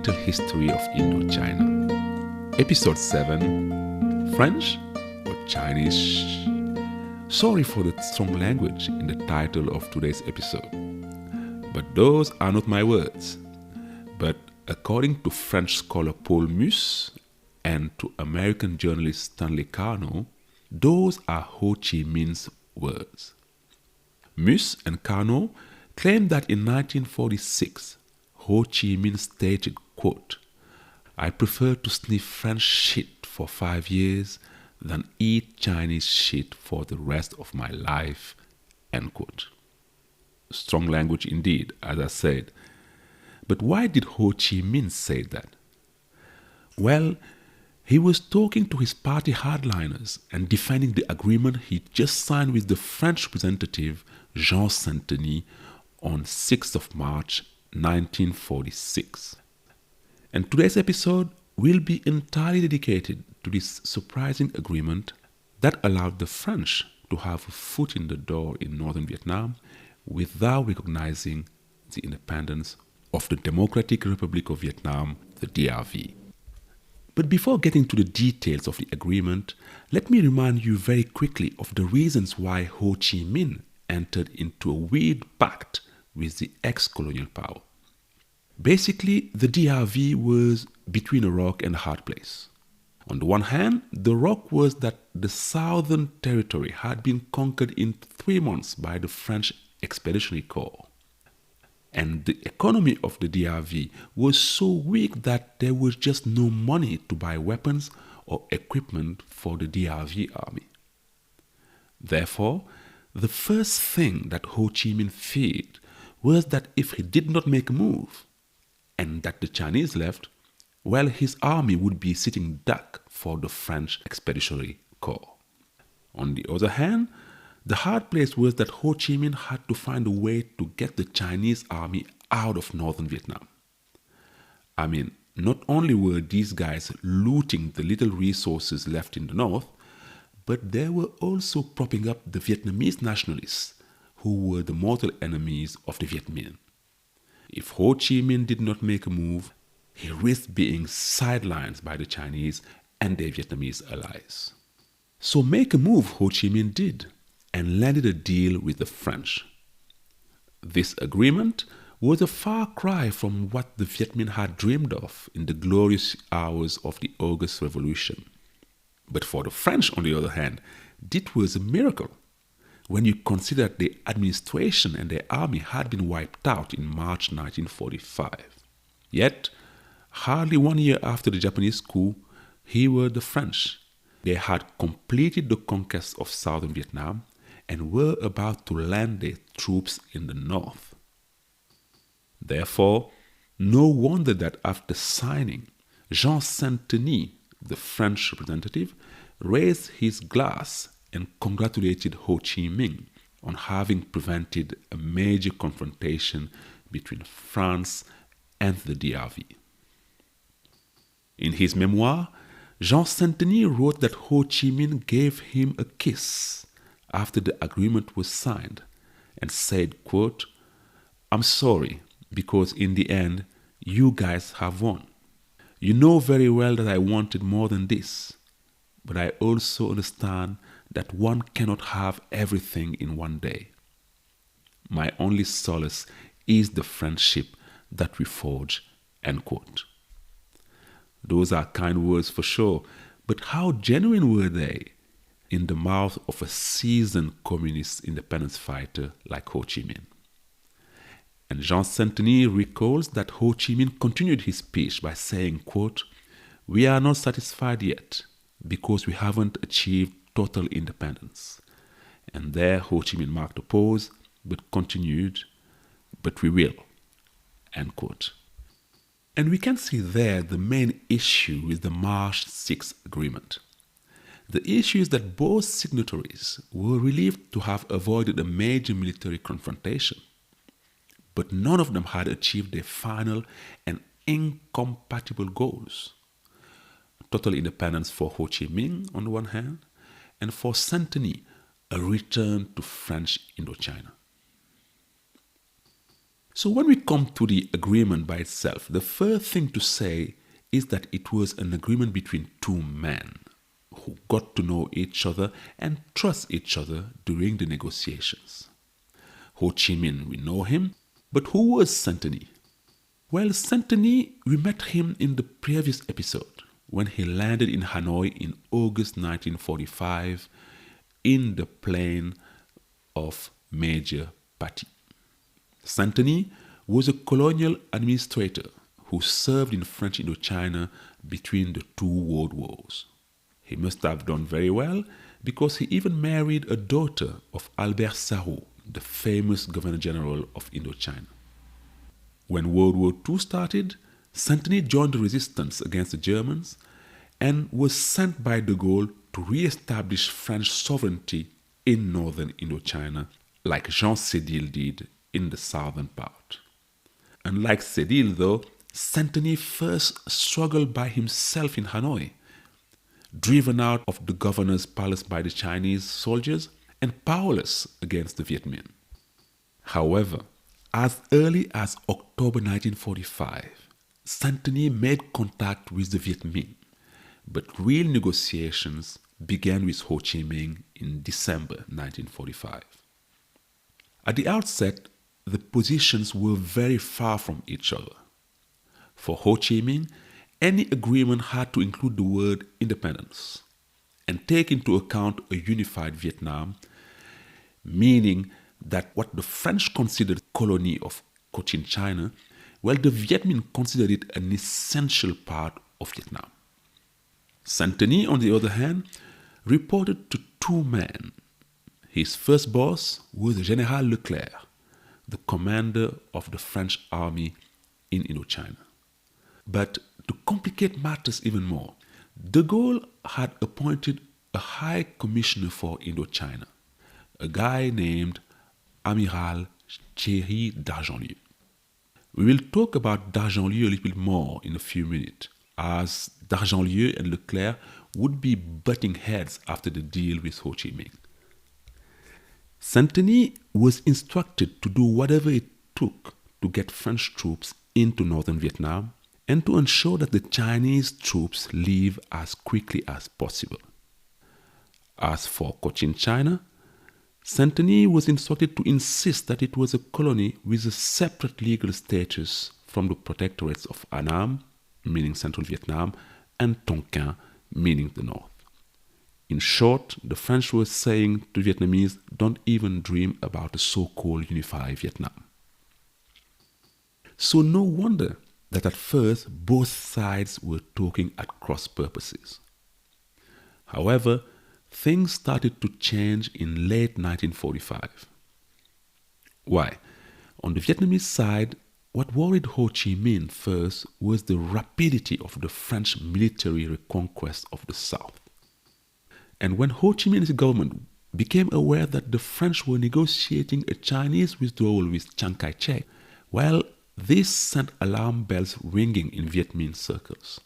little history of Indochina. Episode 7, French or Chinese? Sorry for the strong language in the title of today's episode. But those are not my words. But according to French scholar Paul Mus and to American journalist Stanley Carnot, those are Ho Chi Minh's words. Mus and Carnot claim that in 1946, Ho Chi Minh stated, quote, "I prefer to sniff French shit for 5 years than eat Chinese shit for the rest of my life," end quote. Strong language indeed, as I said. But why did Ho Chi Minh say that? Well, he was talking to his party hardliners and defending the agreement he just signed with the French representative Jean Saint-Denis on 6th of March 1946. And today's episode will be entirely dedicated to this surprising agreement that allowed the French to have a foot in the door in northern Vietnam without recognizing the independence of the Democratic Republic of Vietnam, the DRV. But before getting to the details of the agreement, let me remind you very quickly of the reasons why Ho Chi Minh entered into a weird pact with the ex-colonial power. Basically, the DRV was between a rock and a hard place. On the one hand, the rock was that the southern territory had been conquered in 3 months by the French Expeditionary Corps. And the economy of the DRV was so weak that there was just no money to buy weapons or equipment for the DRV army. Therefore, the first thing that Ho Chi Minh feared was that if he did not make a move, and that the Chinese left, well, his army would be sitting duck for the French Expeditionary Corps. On the other hand, the hard place was that Ho Chi Minh had to find a way to get the Chinese army out of northern Vietnam. I mean, not only were these guys looting the little resources left in the north, but they were also propping up the Vietnamese nationalists, who were the mortal enemies of the Viet Minh. If Ho Chi Minh did not make a move, he risked being sidelined by the Chinese and their Vietnamese allies. So make a move Ho Chi Minh did, and landed a deal with the French. This agreement was a far cry from what the Viet Minh had dreamed of in the glorious hours of the August Revolution. But for the French, on the other hand, it was a miracle when you consider that the administration and their army had been wiped out in March 1945. Yet, hardly 1 year after the Japanese coup, here were the French. They had completed the conquest of southern Vietnam and were about to land their troops in the north. Therefore, no wonder that after signing, Jean Saint-Denis, the French representative, raised his glass and congratulated Ho Chi Minh on having prevented a major confrontation between France and the DRV. In his memoir, Jean Saint-Denis wrote that Ho Chi Minh gave him a kiss after the agreement was signed and said, quote, "I'm sorry because in the end, you guys have won. You know very well that I wanted more than this, but I also understand that one cannot have everything in one day. My only solace is the friendship that we forge," end quote. Those are kind words for sure, but how genuine were they in the mouth of a seasoned communist independence fighter like Ho Chi Minh? And Jean Saint-Denis recalls that Ho Chi Minh continued his speech by saying, quote, "We are not satisfied yet because we haven't achieved total independence." And there Ho Chi Minh marked a pause, but continued, "But we will," end quote. And we can see there the main issue with the March 6th agreement. The issue is that both signatories were relieved to have avoided a major military confrontation, but none of them had achieved their final and incompatible goals. Total independence for Ho Chi Minh on the one hand, and for Saint-Denis, a return to French Indochina. So when we come to the agreement by itself, the first thing to say is that it was an agreement between two men who got to know each other and trust each other during the negotiations. Ho Chi Minh, we know him, but who was Saint-Denis? Well, Saint-Denis, we met him in the previous episode when he landed in Hanoi in August 1945 in the plane of Major Patti. Saint-Denis was a colonial administrator who served in French Indochina between the two world wars. He must have done very well because he even married a daughter of Albert Sarraut, the famous Governor General of Indochina. When World War II started, Saint-Denis joined the resistance against the Germans and was sent by de Gaulle to re-establish French sovereignty in northern Indochina, like Jean Sédille did in the southern part. Unlike Sédille, though, Saint-Denis first struggled by himself in Hanoi, driven out of the governor's palace by the Chinese soldiers and powerless against the Viet Minh. However, as early as October 1945, Saint-Denis made contact with the Viet Minh, but real negotiations began with Ho Chi Minh in December 1945. At the outset, the positions were very far from each other. For Ho Chi Minh, any agreement had to include the word independence and take into account a unified Vietnam, meaning that what the French considered colony of Cochin China, well, the Viet Minh considered it an essential part of Vietnam. Saint-Denis, on the other hand, reported to two men. His first boss was General Leclerc, the commander of the French army in Indochina. But to complicate matters even more, de Gaulle had appointed a high commissioner for Indochina, a guy named Amiral Thierry d'Argentlieu. We will talk about d'Argentlieu a little bit more in a few minutes, as d'Argentlieu and Leclerc would be butting heads after the deal with Ho Chi Minh. Saint-Denis was instructed to do whatever it took to get French troops into northern Vietnam and to ensure that the Chinese troops leave as quickly as possible. As for Cochin China, Saint-Denis was instructed to insist that it was a colony with a separate legal status from the protectorates of Annam, meaning Central Vietnam, and Tonkin, meaning the North. In short, the French were saying to Vietnamese, don't even dream about a so-called unified Vietnam. So no wonder that at first both sides were talking at cross purposes. However, things started to change in late 1945. Why? On the Vietnamese side, what worried Ho Chi Minh first was the rapidity of the French military reconquest of the South. And when Ho Chi Minh's government became aware that the French were negotiating a Chinese withdrawal with Chiang Kai-shek, well, this sent alarm bells ringing in Viet Minh circles.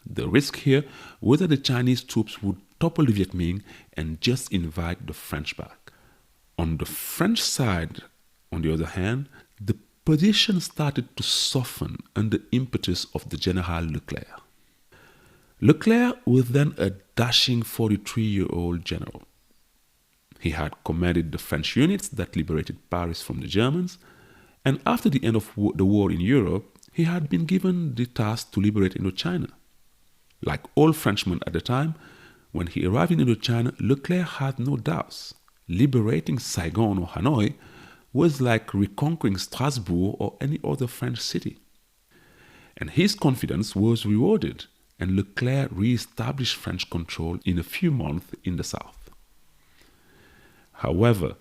The risk here was that the Chinese troops would topple the Viet Minh and just invite the French back. On the French side, on the other hand, the position started to soften under the impetus of the General Leclerc. Leclerc was then a dashing 43-year-old general. He had commanded the French units that liberated Paris from the Germans, and after the end of the war in Europe, he had been given the task to liberate Indochina. Like all Frenchmen at the time, when he arrived in Indochina, Leclerc had no doubts. Liberating Saigon or Hanoi was like reconquering Strasbourg or any other French city. And his confidence was rewarded, and Leclerc re-established French control in a few months in the south. However,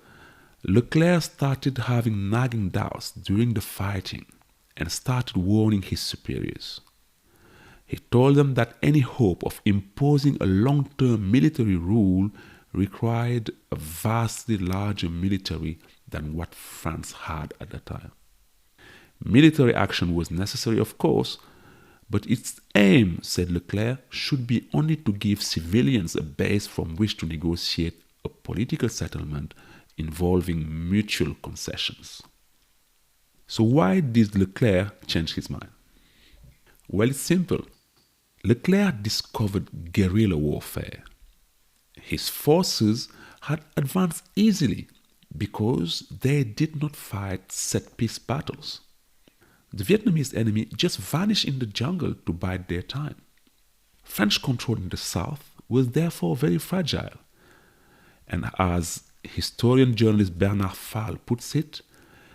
Leclerc started having nagging doubts during the fighting and started warning his superiors. He told them that any hope of imposing a long-term military rule required a vastly larger military than what France had at the time. Military action was necessary, of course, but its aim, said Leclerc, should be only to give civilians a base from which to negotiate a political settlement involving mutual concessions. So why did Leclerc change his mind? Well, it's simple. Leclerc discovered guerrilla warfare. His forces had advanced easily because they did not fight set-piece battles. The Vietnamese enemy just vanished in the jungle to bide their time. French control in the south was therefore very fragile. And as historian journalist Bernard Fall puts it,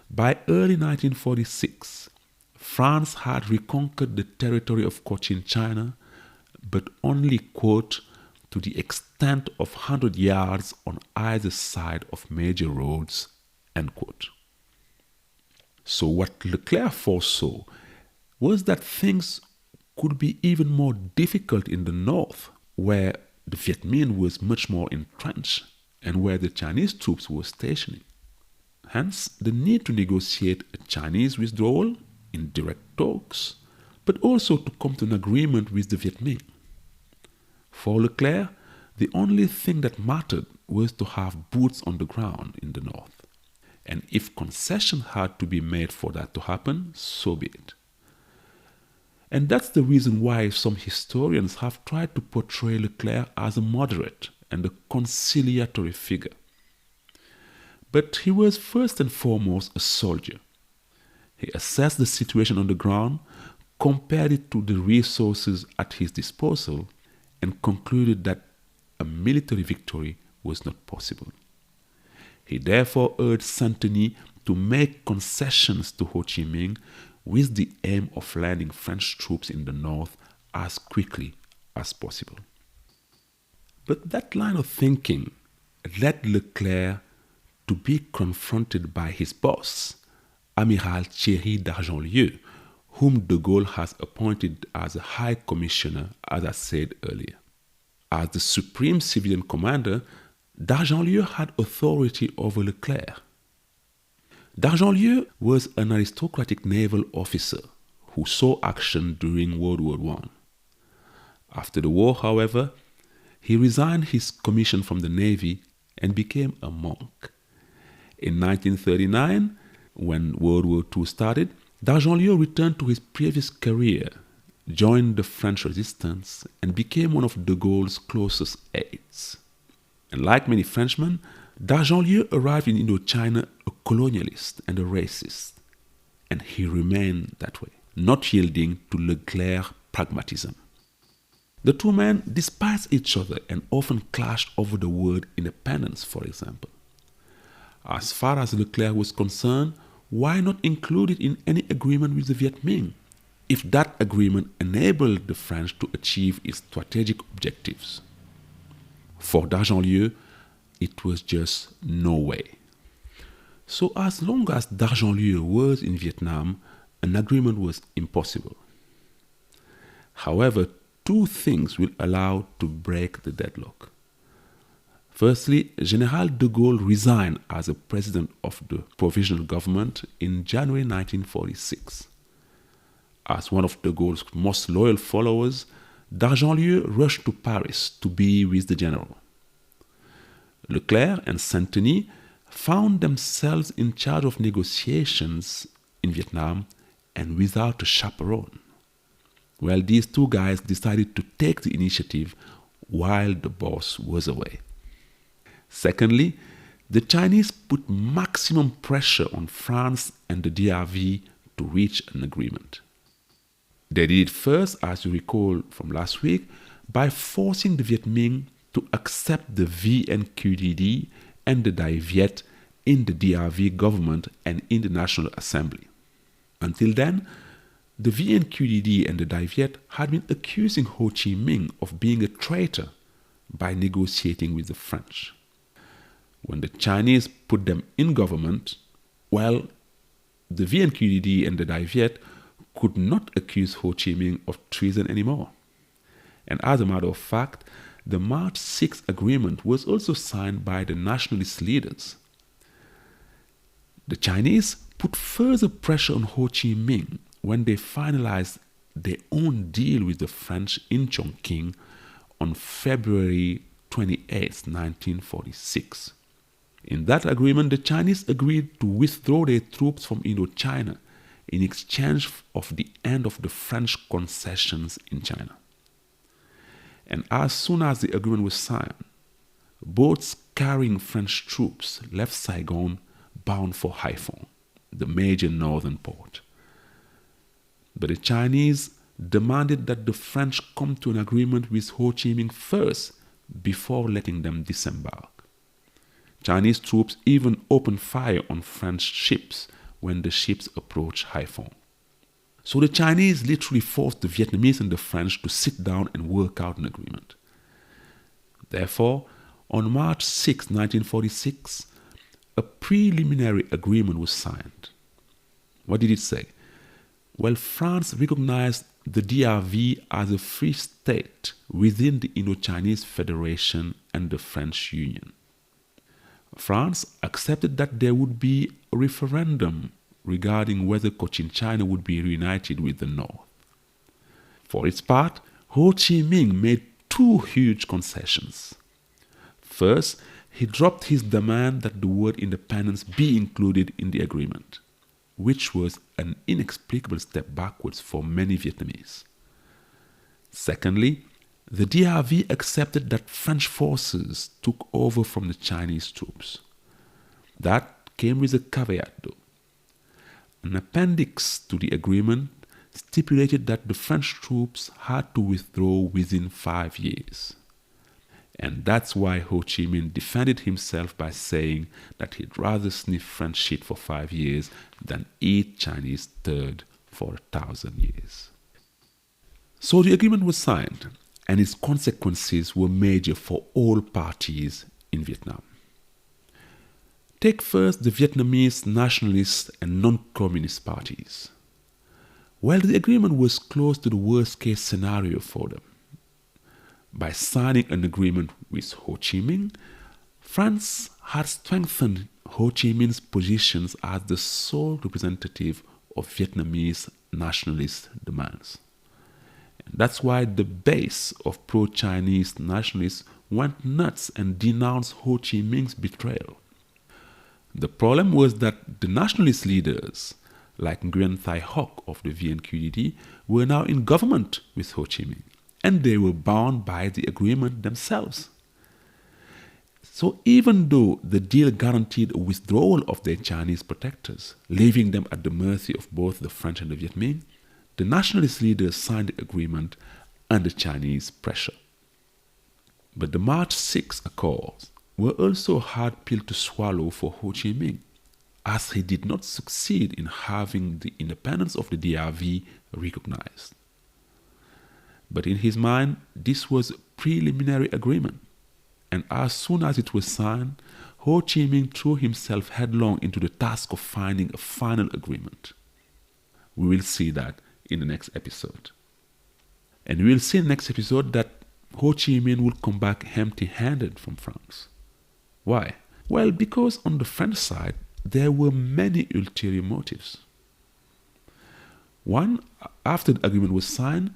by early 1946, France had reconquered the territory of Cochin China, but only, quote, to the extent of 100 yards on either side of major roads, end quote. So what Leclerc foresaw was that things could be even more difficult in the north, where the Viet Minh was much more entrenched and where the Chinese troops were stationing. Hence, the need to negotiate a Chinese withdrawal in direct talks, but also to come to an agreement with the Viet Minh. For Leclerc, the only thing that mattered was to have boots on the ground in the north. And if concession had to be made for that to happen, so be it. And that's the reason why some historians have tried to portray Leclerc as a moderate and a conciliatory figure. But he was first and foremost a soldier. He assessed the situation on the ground, compared it to the resources at his disposal, and concluded that a military victory was not possible. He therefore urged Saint-Denis to make concessions to Ho Chi Minh with the aim of landing French troops in the north as quickly as possible. But that line of thinking led Leclerc to be confronted by his boss, Amiral Thierry d'Argentlieu, whom de Gaulle has appointed as a high commissioner, as I said earlier. As the supreme civilian commander, d'Argentlieu had authority over Leclerc. D'Argentlieu was an aristocratic naval officer who saw action during World War I. After the war, however, he resigned his commission from the Navy and became a monk. In 1939, when World War II started, d'Argentlieu returned to his previous career, joined the French resistance, and became one of de Gaulle's closest aides. And like many Frenchmen, d'Argentlieu arrived in Indochina a colonialist and a racist, and he remained that way, not yielding to Leclerc's pragmatism. The two men despised each other and often clashed over the word independence, for example. As far as Leclerc was concerned, why not include it in any agreement with the Viet Minh, if that agreement enabled the French to achieve its strategic objectives? For d'Argentlieu, it was just no way. So as long as d'Argentlieu was in Vietnam, an agreement was impossible. However, two things will allow to break the deadlock. Firstly, General de Gaulle resigned as a president of the provisional government in January 1946. As one of de Gaulle's most loyal followers, d'Argentlieu rushed to Paris to be with the general. Leclerc and Saint-Denis found themselves in charge of negotiations in Vietnam and without a chaperone. Well, these two guys decided to take the initiative while the boss was away. Secondly, the Chinese put maximum pressure on France and the DRV to reach an agreement. They did it first, as you recall from last week, by forcing the Viet Minh to accept the VNQDD and the Dai Viet in the DRV government and in the National Assembly. Until then, the VNQDD and the Dai Viet had been accusing Ho Chi Minh of being a traitor by negotiating with the French. When the Chinese put them in government, well, the VNQDD and the Dai Viet could not accuse Ho Chi Minh of treason anymore. And as a matter of fact, the March 6th agreement was also signed by the nationalist leaders. The Chinese put further pressure on Ho Chi Minh when they finalized their own deal with the French in Chongqing on February 28, 1946. In that agreement, the Chinese agreed to withdraw their troops from Indochina in exchange of the end of the French concessions in China. And as soon as the agreement was signed, boats carrying French troops left Saigon bound for Haiphong, the major northern port. But the Chinese demanded that the French come to an agreement with Ho Chi Minh first before letting them disembark. Chinese troops even opened fire on French ships when the ships approached Haiphong. So the Chinese literally forced the Vietnamese and the French to sit down and work out an agreement. Therefore, on March 6, 1946, a preliminary agreement was signed. What did it say? Well, France recognized the DRV as a free state within the Indo-Chinese Federation and the French Union. France accepted that there would be a referendum regarding whether Cochin China would be reunited with the North. For its part, Ho Chi Minh made two huge concessions. First, he dropped his demand that the word independence be included in the agreement, which was an inexplicable step backwards for many Vietnamese. Secondly, the DRV accepted that French forces took over from the Chinese troops. That came with a caveat though. An appendix to the agreement stipulated that the French troops had to withdraw within 5 years. And that's why Ho Chi Minh defended himself by saying that he'd rather sniff French shit for 5 years than eat Chinese turd for 1,000 years. So the agreement was signed, and its consequences were major for all parties in Vietnam. Take first the Vietnamese nationalist and non-communist parties. Well, the agreement was close to the worst-case scenario for them. By signing an agreement with Ho Chi Minh, France had strengthened Ho Chi Minh's positions as the sole representative of Vietnamese nationalist demands. And that's why the base of pro-Chinese nationalists went nuts and denounced Ho Chi Minh's betrayal. The problem was that the nationalist leaders, like Nguyen Thai Hoc of the VNQDD, were now in government with Ho Chi Minh, and they were bound by the agreement themselves. So even though the deal guaranteed a withdrawal of their Chinese protectors, leaving them at the mercy of both the French and the Viet Minh, the nationalist leaders signed the agreement under Chinese pressure. But the March 6 Accords were also a hard pill to swallow for Ho Chi Minh, as he did not succeed in having the independence of the DRV recognized. But in his mind, this was a preliminary agreement, and as soon as it was signed, Ho Chi Minh threw himself headlong into the task of finding a final agreement. We will see that in the next episode. And we will see in the next episode that Ho Chi Minh will come back empty-handed from France. Why? Well, because on the French side, there were many ulterior motives. One, after the agreement was signed,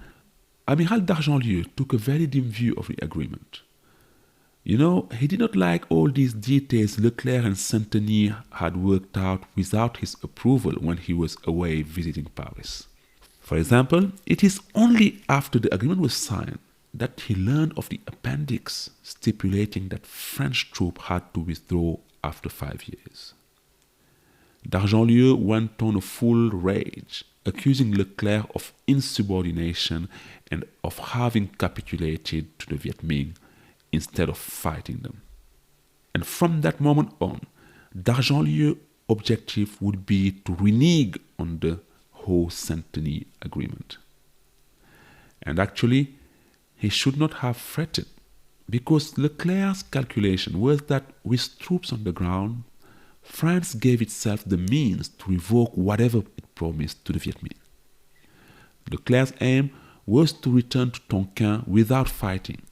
Amiral d'Argentlieu took a very dim view of the agreement. You know, he did not like all these details Leclerc and Saint-Denis had worked out without his approval when he was away visiting Paris. For example, it is only after the agreement was signed that he learned of the appendix stipulating that French troops had to withdraw after 5 years. D'Argentlieu went on a full rage, accusing Leclerc of insubordination and of having capitulated to the Viet Minh instead of fighting them. And from that moment on, D'Argentlieu's objective would be to renege on the Ho-Saint-Denis agreement. And actually, he should not have fretted, because Leclerc's calculation was that with troops on the ground, France gave itself the means to revoke whatever it promised to the Viet Minh. Leclerc's aim was to return to Tonkin without fighting,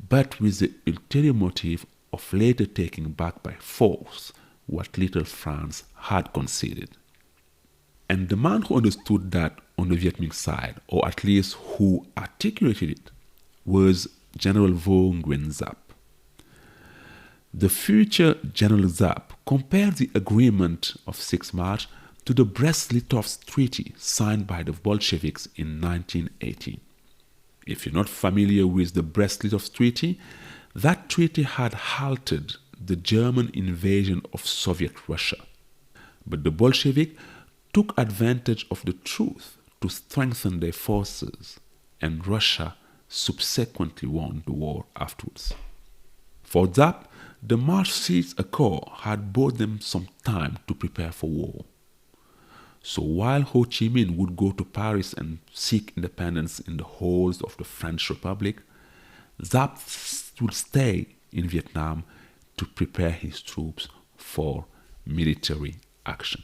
but with the ulterior motive of later taking back by force what little France had conceded. And the man who understood that on the Viet Minh side, or at least who articulated it, was General Vo Nguyen Giap. The future General Giap compared the agreement of 6 March to the Brest-Litovsk Treaty signed by the Bolsheviks in 1918. If you're not familiar with the Brest-Litovsk Treaty, that treaty had halted the German invasion of Soviet Russia. But the Bolsheviks took advantage of the truth to strengthen their forces, and Russia subsequently won the war afterwards. For that, the Maastricht Accord had bought them some time to prepare for war. So while Ho Chi Minh would go to Paris and seek independence in the halls of the French Republic, Giap would stay in Vietnam to prepare his troops for military action.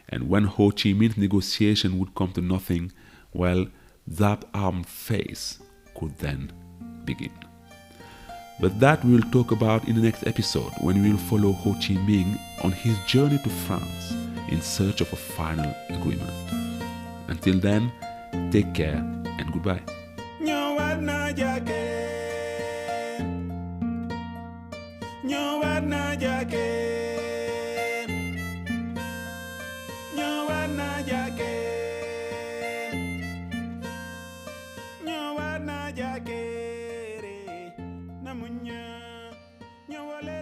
And when Ho Chi Minh's negotiation would come to nothing, well, Giap's armed phase could then begin. But that we will talk about in the next episode, when we will follow Ho Chi Minh on his journey to France in search of a final agreement. Until then, take care and goodbye. Namunya, nyawale.